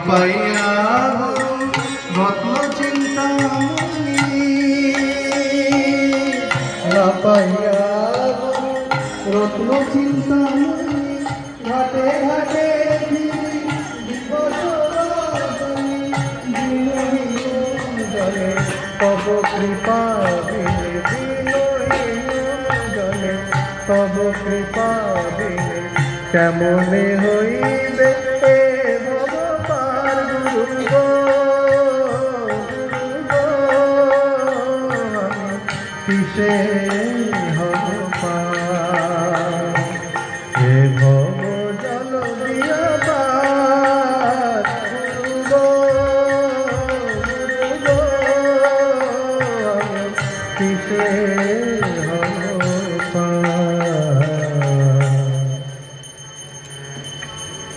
পাইয়া রত্ন চিন্তামণি পাইয়া রত্ন চিন্তামণি ঘাটে ঘাটে তব কৃপা জলে তব কৃপা কেমনে হইবে